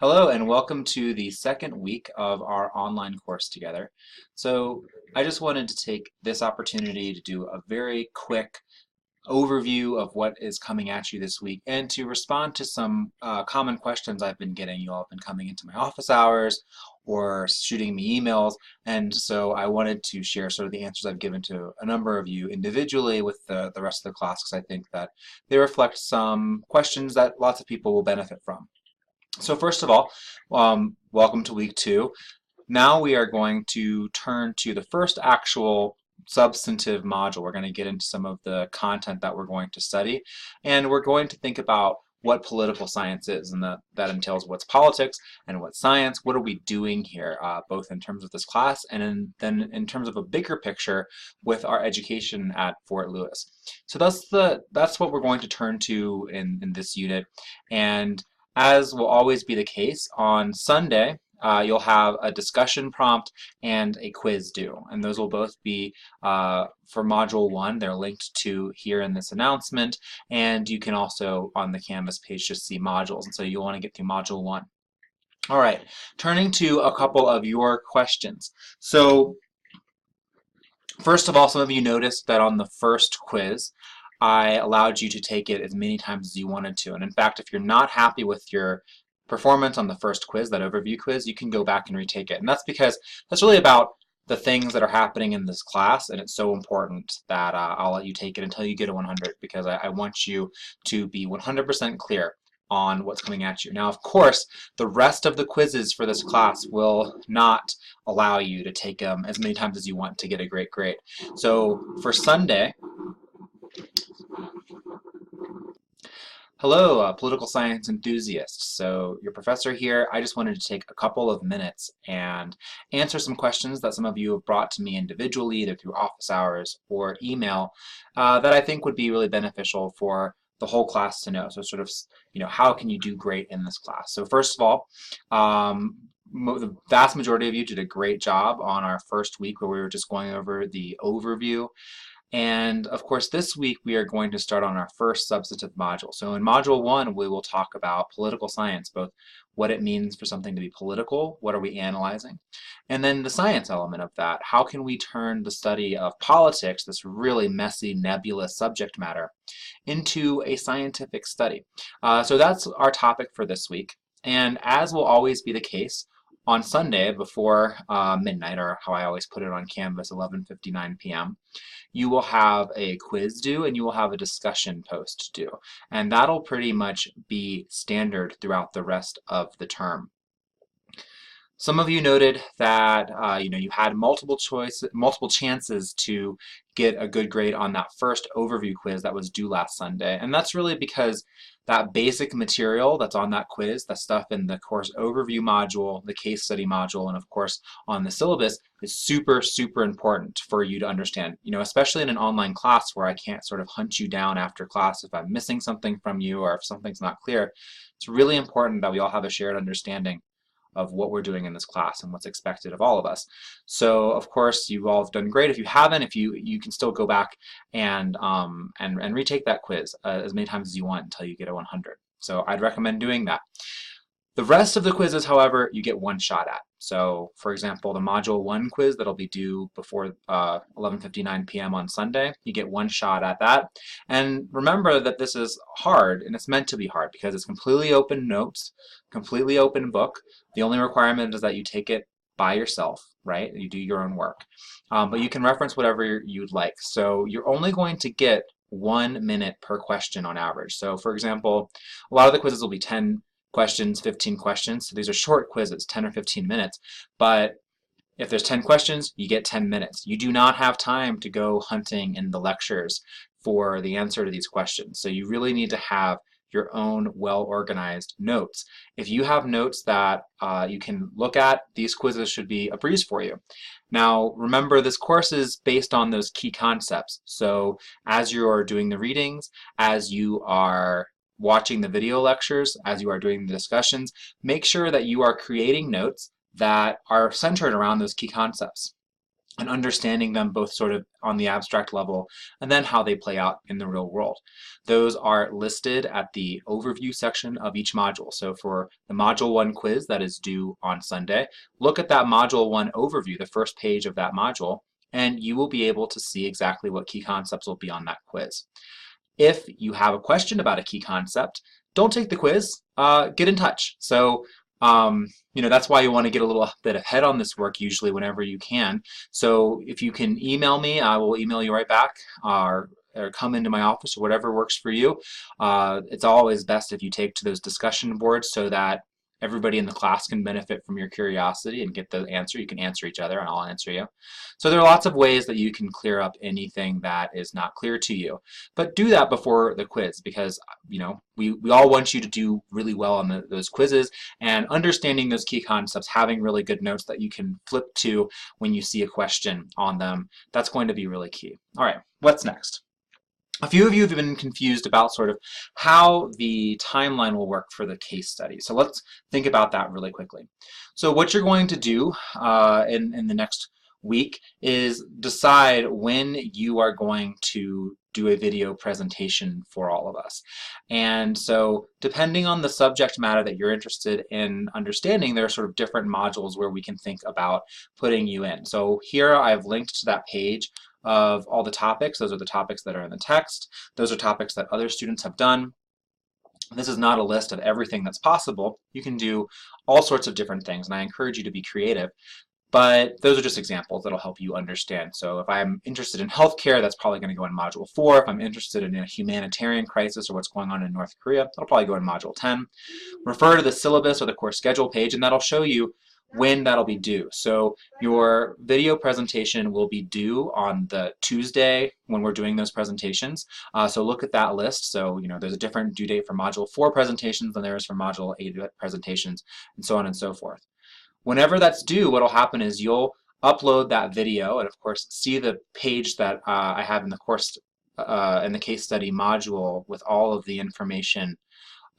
Hello and welcome to the second week of our online course together. So I just wanted to take this opportunity to do a very quick overview of what is coming at you this week and to respond to some common questions I've been getting. You all have been coming into my office hours or shooting me emails, and so I wanted to share sort of the answers I've given to a number of you individually with the rest of the class because I think that they reflect some questions that lots of people will benefit from. So first of all, welcome to week 2. Now we are going to turn to the first actual substantive module. We're going to get into some of the content that we're going to study, and we're going to think about what political science is, and that entails what's politics and what's science. What are we doing here, both in terms of this class and then in terms of a bigger picture with our education at Fort Lewis. So that's what we're going to turn to in this unit, and as will always be the case, on Sunday, you'll have a discussion prompt and a quiz due. And those will both be for Module 1. They're linked to here in this announcement. And you can also, on the Canvas page, just see modules. And so you'll want to get through Module 1. All right, turning to a couple of your questions. So first of all, some of you noticed that on the first quiz, I allowed you to take it as many times as you wanted to. And in fact, if you're not happy with your performance on the first quiz, that overview quiz, you can go back and retake it. And that's because that's really about the things that are happening in this class, and it's so important that I'll let you take it until you get a 100, because I want you to be 100% clear on what's coming at you. Now, of course, the rest of the quizzes for this class will not allow you to take them as many times as you want to get a great grade. So for Sunday, hello, political science enthusiasts. So your professor here, I just wanted to take a couple of minutes and answer some questions that some of you have brought to me individually, either through office hours or email, that I think would be really beneficial for the whole class to know. So sort of, how can you do great in this class? So first of all, the vast majority of you did a great job on our first week where we were just going over the overview. And of course, this week we are going to start on our first substantive module. So in Module 1, we will talk about political science, both what it means for something to be political, what are we analyzing, and then the science element of that. How can we turn the study of politics, this really messy, nebulous subject matter, into a scientific study? So that's our topic for this week. And as will always be the case, on Sunday before midnight, or how I always put it on Canvas, 11:59 p.m., you will have a quiz due and you will have a discussion post due. And that'll pretty much be standard throughout the rest of the term. Some of you noted that you had multiple chances to get a good grade on that first overview quiz that was due last Sunday, and that's really because that basic material that's on that quiz, that stuff in the course overview module, the case study module, and of course on the syllabus is super, super important for you to understand. Especially in an online class where I can't sort of hunt you down after class if I'm missing something from you or if something's not clear. It's really important that we all have a shared understanding of what we're doing in this class and what's expected of all of us. So of course you all have done great. If you haven't, you can still go back and retake that quiz as many times as you want until you get a 100. So I'd recommend doing that. The rest of the quizzes, however, you get one shot at. So for example, the Module 1 quiz that'll be due before 11:59 p.m. on Sunday, you get one shot at that. And remember that this is hard, and it's meant to be hard because it's completely open notes, completely open book. The only requirement is that you take it by yourself, right? You do your own work. But you can reference whatever you'd like. So you're only going to get 1 minute per question on average. So for example, a lot of the quizzes will be 10 questions, 15 questions. So these are short quizzes, 10 or 15 minutes. But if there's 10 questions, you get 10 minutes. You do not have time to go hunting in the lectures for the answer to these questions. So you really need to have your own well-organized notes. If you have notes that you can look at, these quizzes should be a breeze for you. Now, remember, this course is based on those key concepts. So as you are doing the readings, as you are watching the video lectures, as you are doing the discussions, make sure that you are creating notes that are centered around those key concepts. and understanding them both sort of on the abstract level and then how they play out in the real world. Those are listed at the overview section of each module. So for the Module 1 quiz that is due on Sunday, look at that Module 1 overview, the first page of that module, and you will be able to see exactly what key concepts will be on that quiz. If you have a question about a key concept, don't take the quiz, get in touch. So that's why you want to get a little bit ahead on this work usually whenever you can. So if you can email me, I will email you right back, or come into my office, or whatever works for you. It's always best if you take to those discussion boards so that everybody in the class can benefit from your curiosity and get the answer. You can answer each other and I'll answer you. So there are lots of ways that you can clear up anything that is not clear to you. But do that before the quiz, because we all want you to do really well on those quizzes, and understanding those key concepts, having really good notes that you can flip to when you see a question on them, that's going to be really key. All right, what's next? A few of you have been confused about sort of how the timeline will work for the case study. So let's think about that really quickly. So what you're going to do in the next week is decide when you are going to do a video presentation for all of us. And so depending on the subject matter that you're interested in understanding, there are sort of different modules where we can think about putting you in. So here I've linked to that page of all the topics. Those are the topics that are in the text. Those are topics that other students have done. This is not a list of everything that's possible. You can do all sorts of different things, and I encourage you to be creative. But those are just examples that'll help you understand. So if I'm interested in healthcare, that's probably going to go in Module 4. If I'm interested in a humanitarian crisis or what's going on in North Korea, that'll probably go in Module 10. Refer to the syllabus or the course schedule page, and that'll show you when that'll be due. So your video presentation will be due on the Tuesday when we're doing those presentations. So look at that list. So there's a different due date for Module 4 presentations than there is for Module 8 presentations, and so on and so forth. Whenever that's due, what'll happen is you'll upload that video and of course see the page that I have in the course in the case study module with all of the information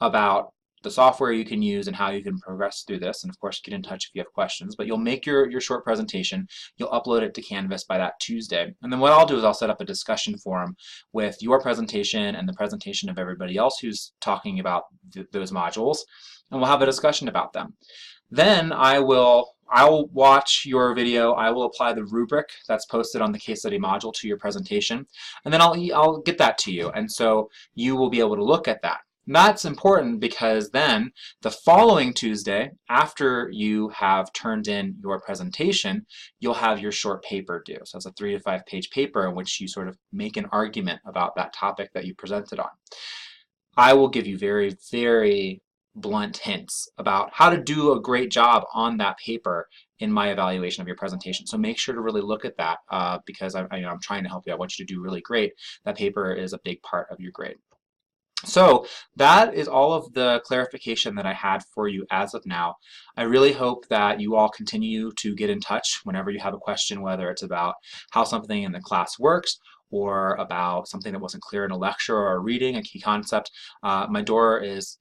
about the software you can use and how you can progress through this, and of course get in touch if you have questions. But you'll make your short presentation, you'll upload it to Canvas by that Tuesday, and then what I'll do is I'll set up a discussion forum with your presentation and the presentation of everybody else who's talking about those modules, and we'll have a discussion about them. Then I'll watch your video, I will apply the rubric that's posted on the case study module to your presentation, and then I'll get that to you, and so you will be able to look at that. And that's important because then the following Tuesday, after you have turned in your presentation, you'll have your short paper due. So it's a 3 to 5 page paper in which you sort of make an argument about that topic that you presented on. I will give you very, very blunt hints about how to do a great job on that paper in my evaluation of your presentation. So make sure to really look at that because I'm trying to help you. I want you to do really great. That paper is a big part of your grade. So that is all of the clarification that I had for you as of now. I really hope that you all continue to get in touch whenever you have a question, whether it's about how something in the class works or about something that wasn't clear in a lecture or a reading, a key concept. My door is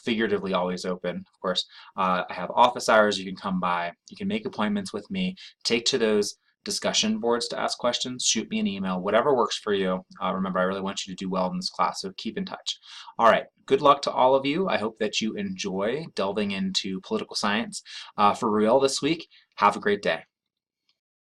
figuratively always open. Of course, I have office hours. You can come by. You can make appointments with me. Take to those discussion boards to ask questions, shoot me an email, whatever works for you. Remember, I really want you to do well in this class, so keep in touch. All right, good luck to all of you. I hope that you enjoy delving into political science for real this week. Have a great day.